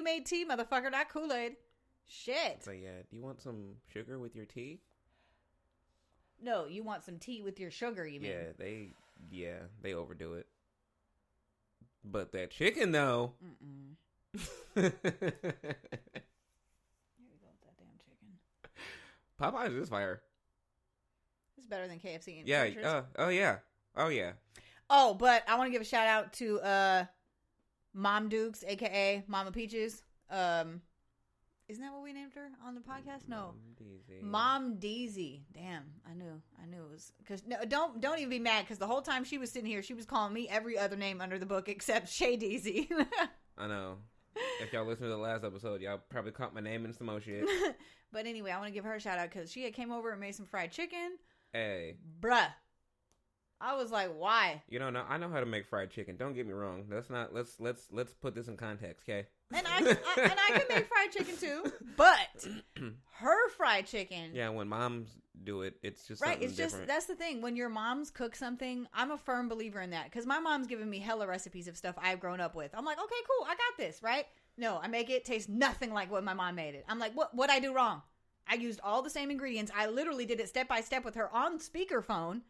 made tea, motherfucker, not Kool-Aid. Shit. So yeah, do you want some sugar with your tea? No, you want some tea with your sugar, you mean? They overdo it. But that chicken though. Here we go with that damn chicken. Popeyes is fire. It's better than KFC. And Yeah. French's. Oh yeah. Oh, but I want to give a shout out to Mom Dukes, aka Mama Peaches. Isn't that what we named her on the podcast? No, Mom Deezy. Damn, I knew it was because no, don't even be mad because the whole time she was sitting here, she was calling me every other name under the book except Shay Deezy. I know. If y'all listen to the last episode, y'all probably caught my name and some more shit. But anyway, I want to give her a shout out because she had came over and made some fried chicken. Hey, bruh. I was like, why? You know, I know how to make fried chicken. Don't get me wrong. Let's put this in context, okay? And I can make fried chicken too, but her fried chicken. Yeah, when moms do it, it's just right. Something It's just different. That's the thing. When your moms cook something, I'm a firm believer in that because my mom's given me hella recipes of stuff I've grown up with. I'm like, okay, cool, I got this, right? No, I make it taste nothing like what my mom made it. I'm like, what I do wrong? I used all the same ingredients. I literally did it step by step with her on speakerphone.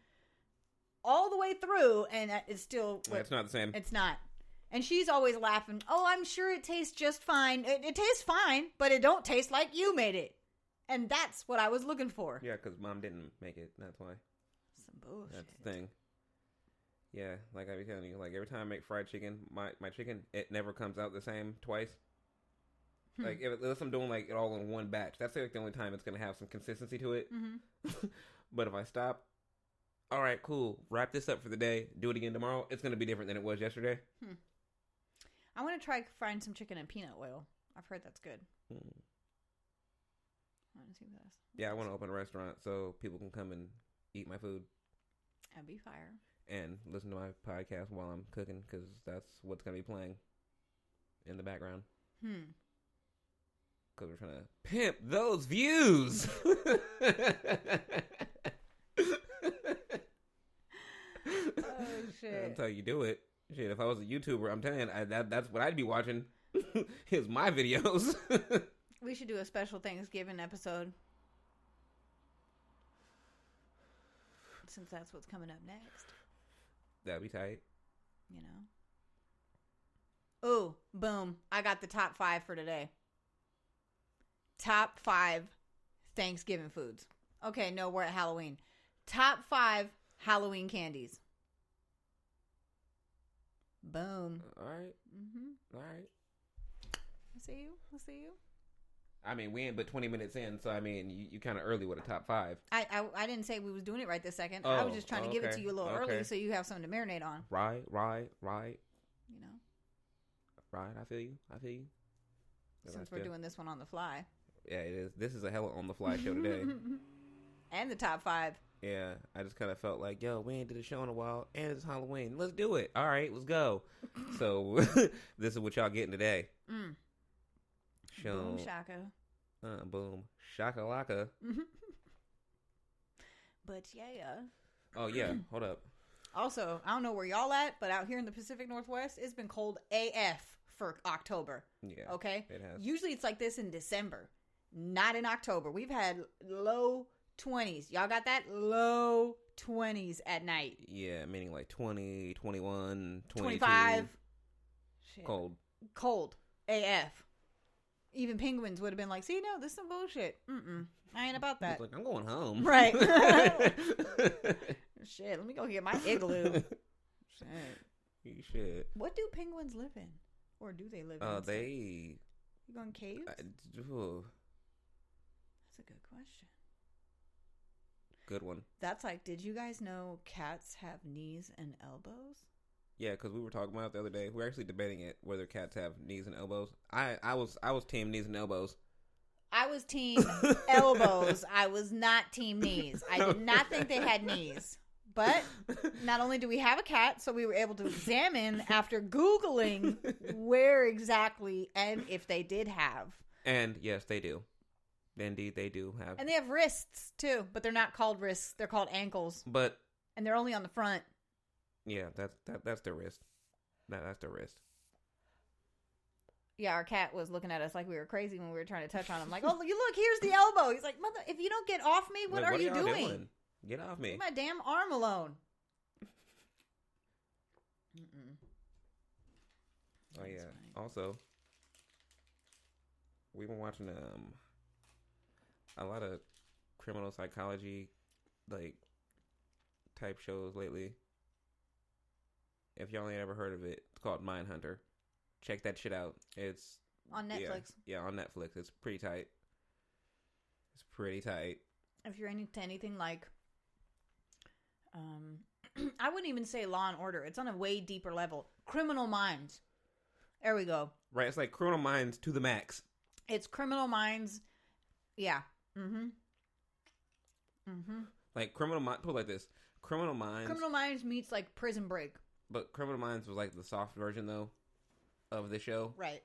All the way through, and it's still... It's not the same. It's not. And she's always laughing, oh, I'm sure it tastes just fine. It tastes fine, but it don't taste like you made it. And that's what I was looking for. Yeah, because mom didn't make it. That's why. Some bullshit. That's the thing. Yeah, like I was telling you, like every time I make fried chicken, my chicken, it never comes out the same twice. Like, unless I'm doing like it all in one batch. That's like the only time it's going to have some consistency to it. Mm-hmm. But if I stop... All right, cool. Wrap this up for the day. Do it again tomorrow. It's going to be different than it was yesterday. I want to try frying some chicken in peanut oil. I've heard that's good. I want to see this. Yeah, I want to open a restaurant so people can come and eat my food. That'd be fire. And listen to my podcast while I'm cooking because that's what's going to be playing in the background. Because we're trying to pimp those views. Oh shit! That's how you do it. Shit, if I was a YouTuber, I'm telling you, that's what I'd be watching. Is my videos. We should do a special Thanksgiving episode, since that's what's coming up next. That'd be tight. You know. Ooh, boom! I got the top 5 for today. Top 5 Thanksgiving foods. Okay, no, we're at Halloween. Top 5 Halloween candies. Boom. All right. Mm-hmm. All right. I see you. I mean, we ain't but 20 minutes in, so I mean, you kind of early with a top 5. I didn't say we was doing it right this second. Oh, I was just trying to give it to you a little early okay. so you have something to marinate on. Right. You know, Right. I feel you. since we're doing this one on the fly. Yeah, it is. This is a hella on the fly show today. And the top 5. Yeah, I just kind of felt like, yo, we ain't did a show in a while, and it's Halloween. Let's do it. All right, let's go. So this is what y'all getting today. Show. Boom shaka. Boom shakalaka. But yeah. Oh yeah, hold up. Also, I don't know where y'all at, but out here in the Pacific Northwest, it's been cold AF for October. Yeah. Okay? It has. Usually it's like this in December. Not in October. We've had low 20s. Y'all got that? Low 20s at night. Yeah, meaning like 20, 21, 22. 25. Shit. Cold. AF. Even penguins would have been like, see, no, this is some bullshit. I ain't about that. Like, I'm going home. Right. Shit, let me go get my igloo. You should. What do penguins live in? Or do they live in? They... You go in caves? That's a good question. Good one. That's like, did you guys know cats have knees and elbows? Yeah, because we were talking about it the other day. We're actually debating it, whether cats have knees and elbows. I was team knees and elbows. I was team elbows. I was not team knees. I did not think they had knees. But not only do we have a cat, so we were able to examine after Googling where exactly and if they did have. And yes, they do. Indeed, they do have. And they have wrists too, but they're not called wrists. They're called ankles. But and they're only on the front. Yeah, that's their wrist. That's their wrist. Yeah, our cat was looking at us like we were crazy when we were trying to touch on him. Like, oh, you look, here's the elbow. He's like, mother, if you don't get off me, what are you doing? Get off me. Leave my damn arm alone. Oh, yeah. Funny. Also, we've been watching a lot of criminal psychology, like, type shows lately. If y'all ain't ever heard of it, it's called Mindhunter. Check that shit out. It's on Netflix. Yeah, on Netflix. It's pretty tight. If you're into anything like, I wouldn't even say Law and Order. It's on a way deeper level. Criminal Minds. There we go. Right, it's like Criminal Minds to the max. It's Criminal Minds. Yeah. Like Criminal Minds. Put it like this: Criminal Minds. Criminal Minds meets like Prison Break. But Criminal Minds was like the soft version though of the show. Right.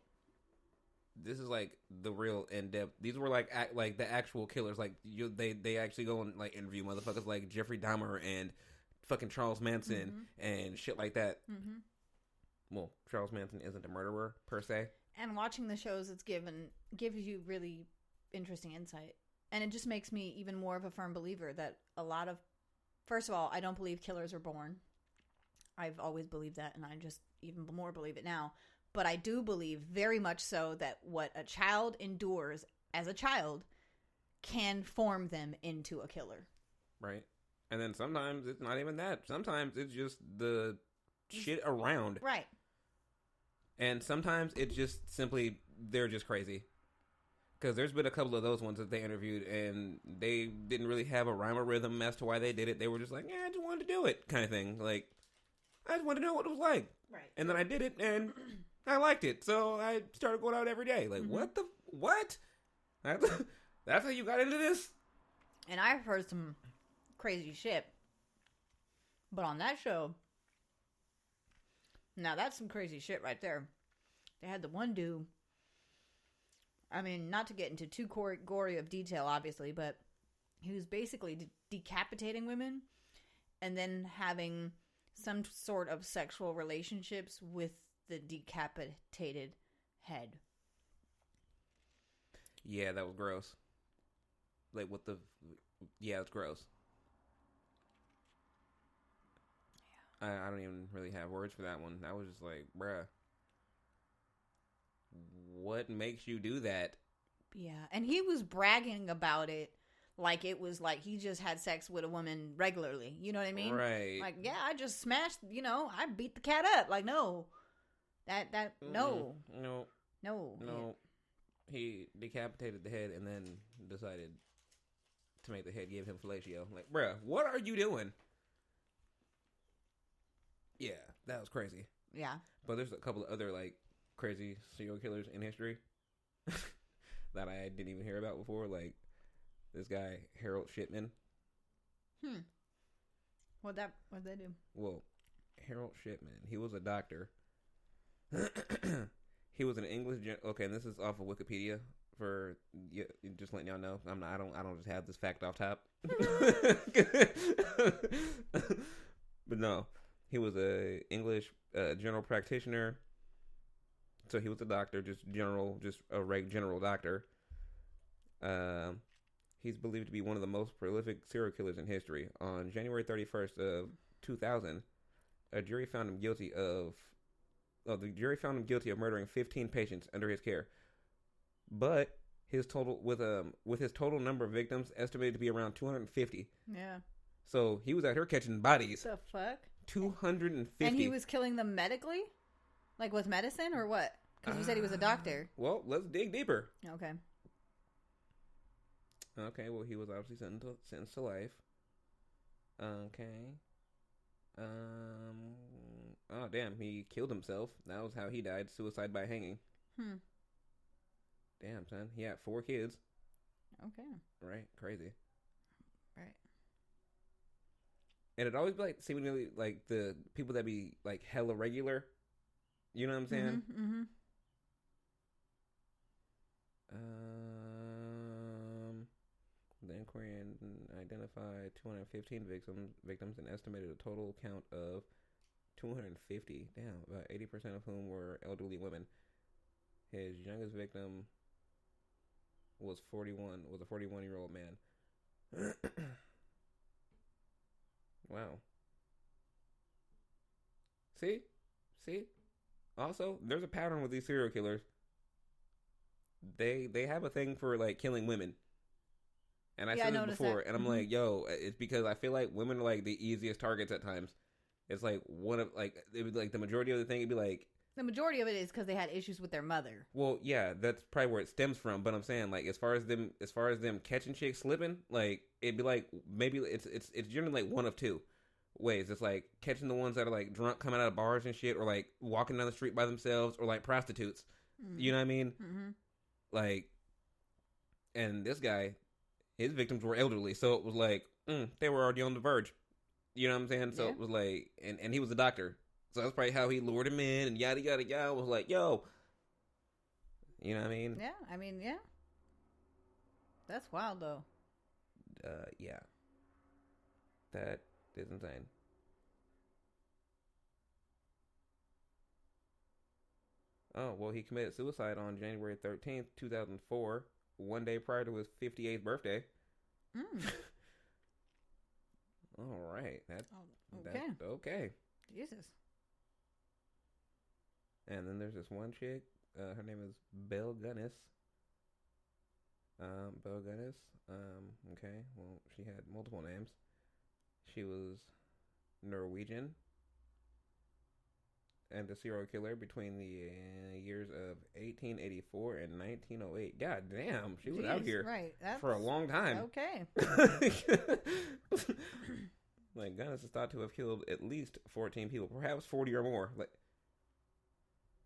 This is like the real in depth. These were like the actual killers. Like they actually go and like interview motherfuckers like Jeffrey Dahmer and fucking Charles Manson and shit like that. Well, Charles Manson isn't a murderer per se. And watching the shows, gives you really interesting insight, and it just makes me even more of a firm believer that first of all, I don't believe killers are born. I've always believed that, and I just even more believe it now. But I do believe very much so that what a child endures as a child can form them into a killer. Right. And then sometimes it's not even that. Sometimes it's just the shit around. Right. And sometimes it's just simply, they're just crazy. Because there's been a couple of those ones that they interviewed, and they didn't really have a rhyme or rhythm as to why they did it. They were just like, yeah, I just wanted to do it, kind of thing. Like, I just wanted to know what it was like. Right. And then I did it, and I liked it. So I started going out every day. Like, what? That's how you got into this? And I've heard some crazy shit. But on that show, now that's some crazy shit right there. They had the one dude, I mean, not to get into too gory of detail, obviously, but he was basically decapitating women and then having some sort of sexual relationships with the decapitated head. Yeah, that was gross. Like, yeah, it's gross. Yeah. I don't even really have words for that one. I was just like, bruh. What makes you do that? Yeah, and he was bragging about it like it was like he just had sex with a woman regularly. You know what I mean? Right. Like, yeah, I just smashed, I beat the cat up. Like, no. No. No. He decapitated the head and then decided to make the head give him fellatio. Like, bruh, what are you doing? Yeah, that was crazy. Yeah. But there's a couple of other, like, crazy serial killers in history that I didn't even hear about before. Like, this guy, Harold Shipman. What'd they do? Well, Harold Shipman, he was a doctor. He was an English. Okay, and this is off of Wikipedia for just letting y'all know. I don't just have this fact off top. But no, he was a English general practitioner. So he was a doctor, just a general doctor. He's believed to be one of the most prolific serial killers in history. On January 31st of 2000, the jury found him guilty of murdering 15 patients under his care. But his total with his total number of victims estimated to be around 250. Yeah. So he was out here catching bodies. The fuck? 250. And he was killing them medically? Like with medicine or what? Because you said he was a doctor. Well, let's dig deeper. Okay. Okay, well, he was obviously sentenced to life. Okay. Oh, damn, he killed himself. That was how he died, suicide by hanging. Damn, son. He had 4 kids. Okay. Right, crazy. Right. And it'd always be like, seemingly, like, the people that be, like, hella regular. You know what I'm saying? Mm-hmm. The inquiry identified 215 victims and estimated a total count of 250. Damn, about 80% of whom were elderly women. His youngest victim was 41. Was a 41-year-old man. Wow. See? Also, there's a pattern with these serial killers. They have a thing for like killing women. And I said this before, and I'm like, yo, it's because I feel like women are like the easiest targets at times. It's like one of like it would like the majority of the thing. It'd be like the majority of it is because they had issues with their mother. Well, yeah, that's probably where it stems from. But I'm saying like as far as them catching chicks slipping, like it'd be like maybe it's generally like one of two ways. It's like catching the ones that are like drunk coming out of bars and shit, or like walking down the street by themselves, or like prostitutes. Mm-hmm. You know what I mean? Mm-hmm. Like, and this guy, his victims were elderly, so it was like they were already on the verge. You know what I'm saying? So it was like, and he was a doctor, so that's probably how he lured him in, and yada yada yada. Was like, yo, you know what I mean? Yeah. That's wild though. Yeah, that is insane. Oh, well, he committed suicide on January 13th, 2004, one day prior to his 58th birthday. All right. That's okay. Jesus. And then there's this one chick. Her name is Belle Gunness. Belle Gunness. Okay. Well, she had multiple names. She was Norwegian. And a serial killer between the years of 1884 and 1908. God damn, she was out here for a long time. Okay. Like, Gunness is thought to have killed at least 14 people, perhaps 40 or more. Like,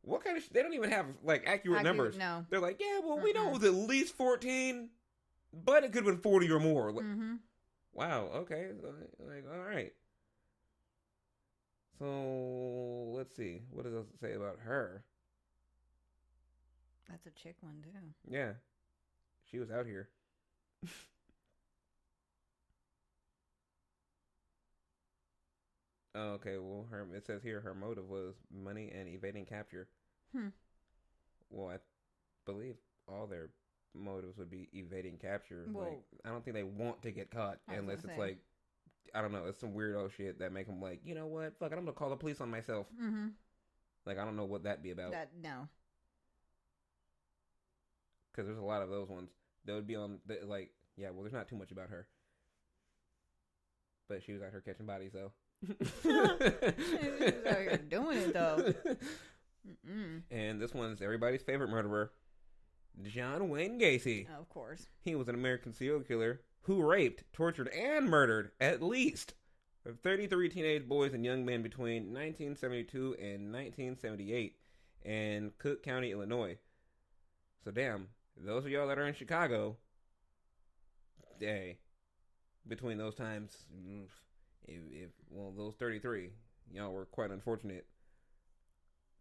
what kind of they don't even have, like, accurate numbers. No. They're like, yeah, well, we know it was at least 14, but it could have been 40 or more. Like, wow, okay. Like, all right. So, let's see. What does it say about her? That's a chick one, too. Yeah. She was out here. Oh, okay, well, it says here her motive was money and evading capture. Well, I believe all their motives would be evading capture. Well, like, I don't think they want to get caught unless it's like, I don't know, it's some weirdo shit that make them like, you know what, fuck it, I'm gonna call the police on myself. Like, I don't know what that'd be about. No. Because there's a lot of those ones. They would be on, like, yeah, well, there's not too much about her. But she was out here catching bodies, though. She was out here doing it, though. And this one's everybody's favorite murderer, John Wayne Gacy. Of course. He was an American serial killer who raped, tortured, and murdered at least 33 teenage boys and young men between 1972 and 1978 in Cook County, Illinois. So damn, those of y'all that are in Chicago, hey, between those times, those 33, y'all were quite unfortunate.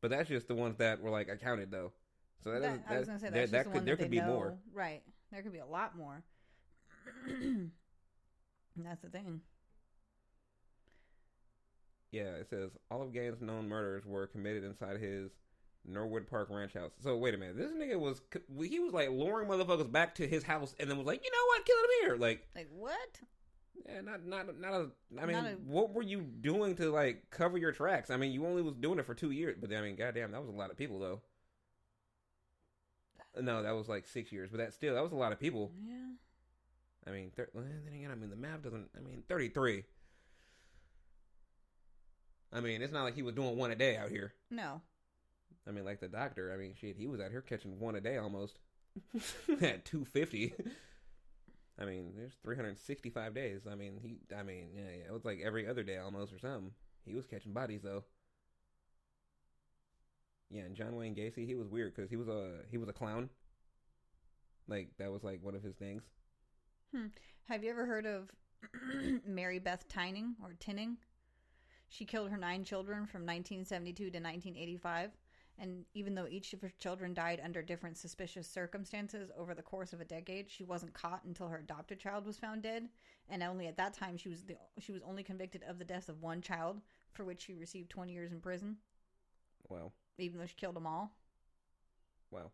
But that's just the ones that were like accounted though. So I was gonna say there could be more. Right, there could be a lot more. That's the thing. Yeah, it says all of Gaines' known murders were committed inside his Norwood Park ranch house. So wait a minute, this nigga was like luring motherfuckers back to his house and then was like, you know what, kill him here. Like what? Yeah, what were you doing to like cover your tracks? I mean, you only was doing it for 2 years, but I mean, goddamn, that was a lot of people though. No, that was like 6 years, but that was a lot of people. Yeah. I mean, then again, I mean, the math doesn't. I mean, 33. I mean, it's not like he was doing one a day out here. No. I mean, like the doctor. I mean, shit, he was out here catching one a day almost. At 250. I mean, there's 365 days. I mean, yeah, it was like every other day almost or something. He was catching bodies though. Yeah, and John Wayne Gacy, he was weird because he was a clown. Like that was like one of his things. Have you ever heard of Mary Beth Tinning or Tinning? She killed her 9 children from 1972 to 1985. And even though each of her children died under different suspicious circumstances over the course of a decade, she wasn't caught until her adopted child was found dead. And only at that time, she was only convicted of the deaths of one child, for which she received 20 years in prison. Wow. Even though she killed them all. Wow.